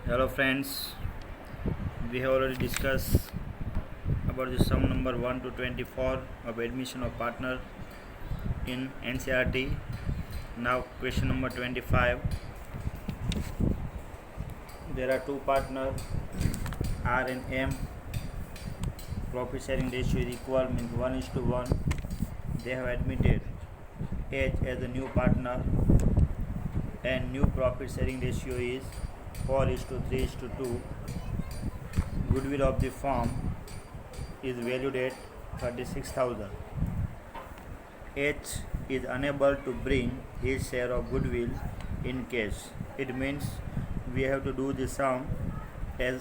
Hello friends, we have already discussed about the sum number 1 to 24 of admission of partner in NCERT. Now question number 25. There are two partners R and M. Profit sharing ratio is equal, means 1:1. They have admitted H as a new partner and new profit sharing ratio is 4:3:2. Goodwill of the firm is valued at 36,000. H is unable to bring his share of goodwill in cash. It means we have to do the sum as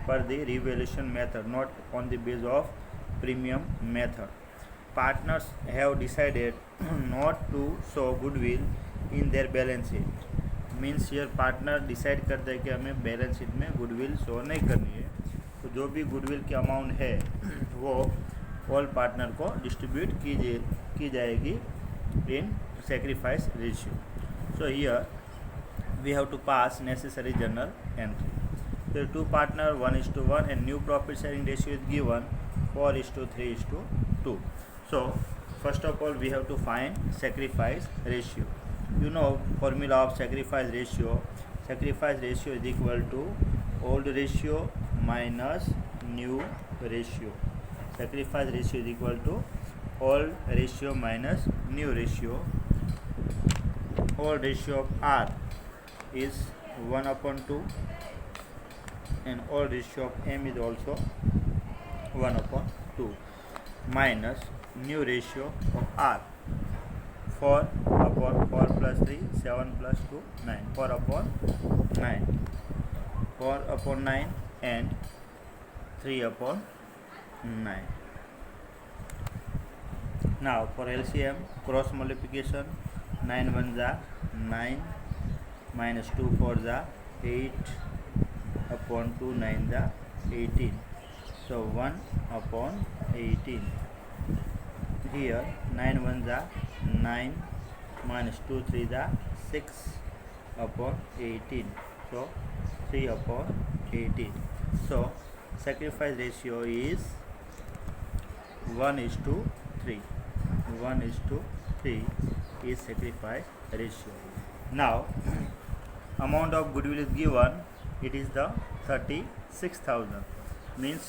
per the revaluation method, not on the basis of premium method. Partners have decided not to show goodwill in their balance sheet. Means here partner decide करता है कि हमें balance sheet में goodwill show नहीं करनी है, तो जो भी गुडविल की अमाउंट है वो ऑल पार्टनर को डिस्ट्रीब्यूट की जाएगी इन sacrifice ratio. So here we have to pass necessary journal entry. There are two partners, 1:1, and new profit sharing ratio is given 4:3:2. So first of all we have to find sacrifice ratio. You know formula of sacrifice ratio. Sacrifice ratio is equal to old ratio minus new ratio. Sacrifice ratio is equal to old ratio minus new ratio. Old ratio of R is 1/2 and old ratio of M is also 1/2 minus new ratio of R, 4/4 plus 3, 7 plus 2, 9, 4/9, 4/9 and 3/9. Now for LCM, cross multiplication, 9 1 जा 9 minus 2 4 जा 8/2, 9 जा 18. So 1/18. Here 9 1 जा 9 minus 2 3 जा 6/18. So 3/18. So sacrifice ratio is 1:3. 1:3 is sacrifice ratio. Now amount of goodwill is given. It is the 36,000. Means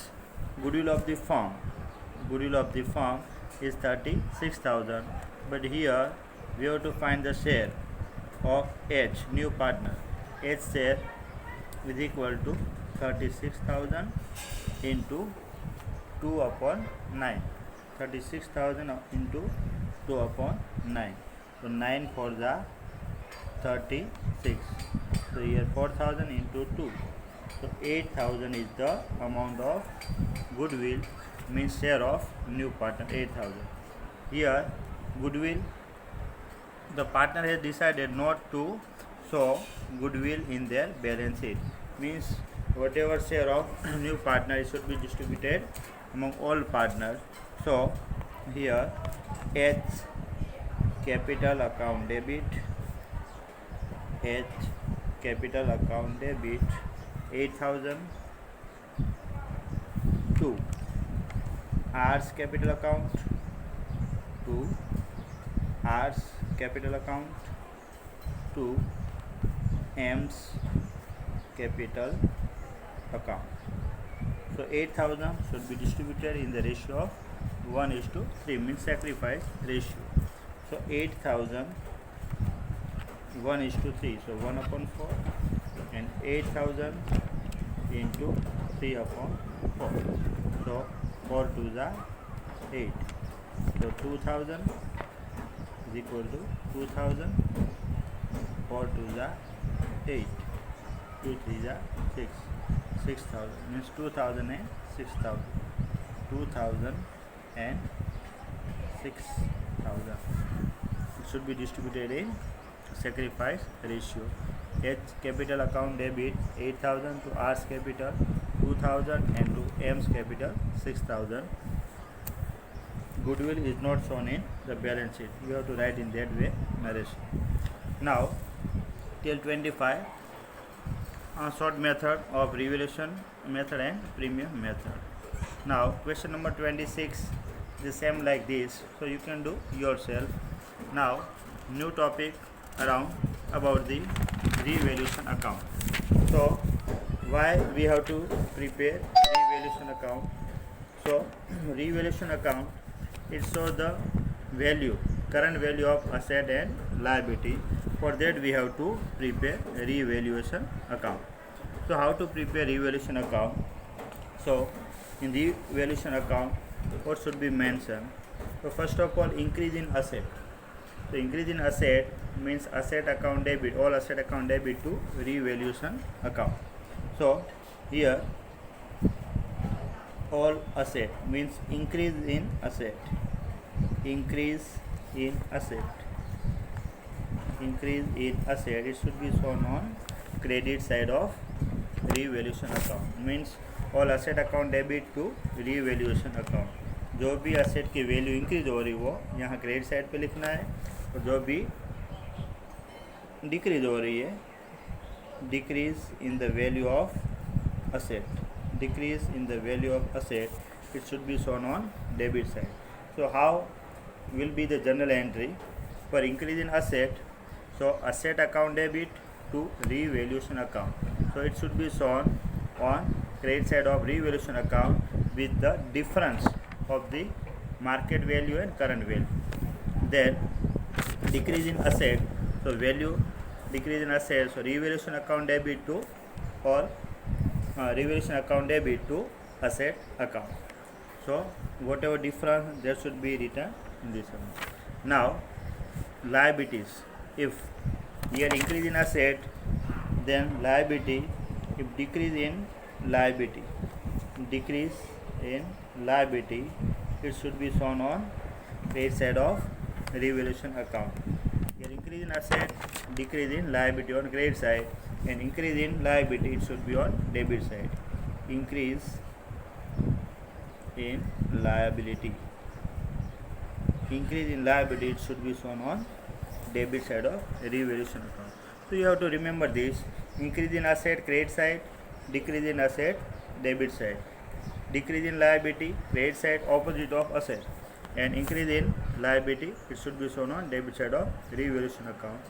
goodwill of the firm is 36,000. But here we have to find the share of H, new partner. H share is equal to 36,000 into 2/9. 36,000 into 2/9. So 9 4 जा 36. So here 4,000 into 2. So 8,000 is the amount of goodwill, means share of new partner, 8,000. Here goodwill, the partner has decided not to show goodwill in their balance sheet. Means whatever share of new partner should be distributed among all partners. So here H capital account debit, H capital account debit 8,000 to R's capital account, to R's capital account, to M's capital account. So 8,000 should be distributed in the ratio of 1:3, means sacrifice ratio. So 8,000 1:3, so 1/4 and 8,000 into 3/4. So 4 2 जा 8. So 2,000 is equal to 2,000. 4 2 जा 8. 2 3 जा 6. 6,000 means 2,000 and 6,000. 2,000 and 6,000. It should be distributed in sacrifice ratio. H capital account debit 8,000 to R's capital 2,000 and to M's capital 6,000. Goodwill is not shown in the balance sheet. You have to write in that way narration. Now till 25 short method of revaluation method and premium method. Now question number 26, the same like this, so you can do yourself. Now new topic around about the revaluation account. So why we have to prepare revaluation account? So revaluation account, it shows the value, current value of asset and liability. For that we have to prepare revaluation account. So how to prepare revaluation account? So in revaluation account, what should be mentioned? So first of all, increase in asset. So increase in asset means asset account debit, all asset account debit to revaluation account. So here all asset means increase in asset, increase in asset, increase in asset, it should be shown on credit side of revaluation account. Means all asset account debit to revaluation account. जो भी asset की value increase हो रही वो यहाँ credit side पे लिखना है, और जो भी डिक्रीज हो रही है, decrease in the value of asset, decrease in the value of asset, it should be shown on debit side. So how will be the journal entry for increase in asset? So asset account debit to revaluation account, so it should be shown on credit side of revaluation account with the difference of the market value and current value. Then decrease in asset, so value decrease in asset, so revaluation account debit to, or revaluation account debit to asset account. So whatever difference there should be written in this one. Now liabilities, if here increase in asset, then liability, if decrease in liability, decrease in liability, it should be shown on credit side of revaluation account. Here increase in asset, decrease in liability on credit side, and increase in liability, it should be on debit side. Increase in liability, increase in liability, it should be shown on debit side of revaluation account. So you have to remember this: increase in asset credit side, decrease in asset debit side, decrease in liability credit side opposite of asset, and increase in liability, it should be shown on debit side of revaluation account.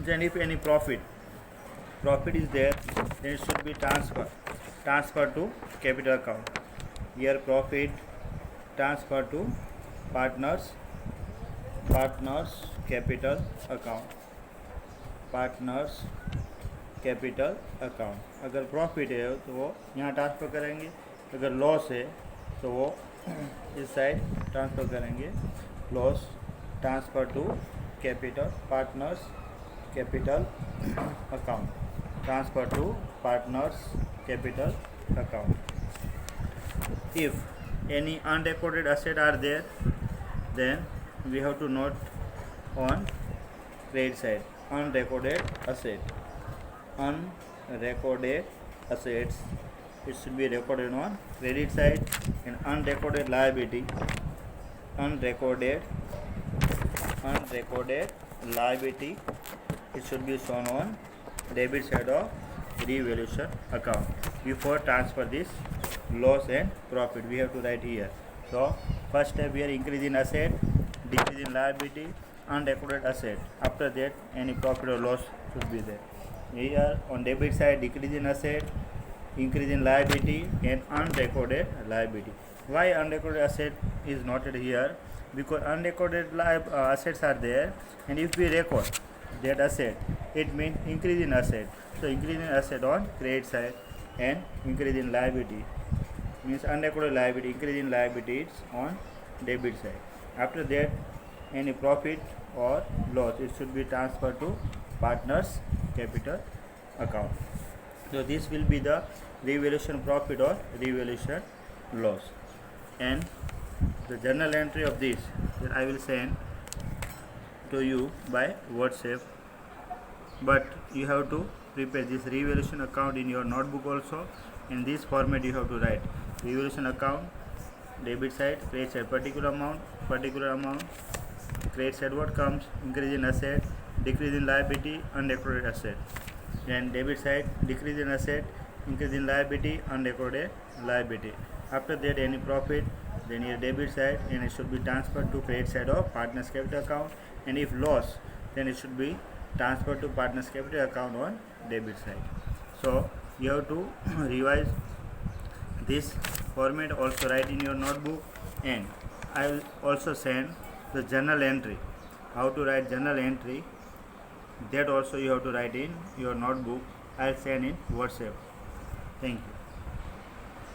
Then if any profit is there, then it should be transfer to capital account. Here profit transfer to partners capital account, partners capital account. अगर profit है तो वो यहाँ transfer करेंगे, अगर loss है तो वो इस साइड ट्रांसफ़र करेंगे. Loss transfer to capital partners capital account, transfer to partners capital account. If any unrecorded asset are there, then we have to note on credit side unrecorded asset. Unrecorded assets, it should be recorded on credit side, and unrecorded liability, unrecorded liability, it should be shown on debit side of revaluation account. Before transfer this loss and profit, we have to write here. So first step here, increase in asset, decrease in liability, unrecorded asset. After that any profit or loss should be there. Here on debit side, decrease in asset, increase in liability, and unrecorded liability. Why unrecorded asset is noted here? Because unrecorded assets are there, and if we record that asset, it means increase in asset. So increase in asset on credit side, and increase in liability means unrecorded liability, increase in liability is on debit side. After that any profit or loss, it should be transferred to partners capital account. So this will be the revaluation profit or revaluation loss, and the journal entry of this that I will send to you by WhatsApp. But you have to prepare this revaluation account in your notebook also. In this format you have to write revaluation account, debit side, credit side, particular amount, credit side what comes, increase in asset, decrease in liability, unrecorded asset. Then debit side, decrease in asset, increase in liability, unrecorded liability. After that, any profit, then your debit side, and it should be transferred to credit side of partners capital account. And if loss, then it should be transferred to partners capital account on debit side. So you have to revise this format, also write in your notebook, and I will also send the journal entry, how to write journal entry, that also you have to write in your notebook. I'll send in WhatsApp. Thank you.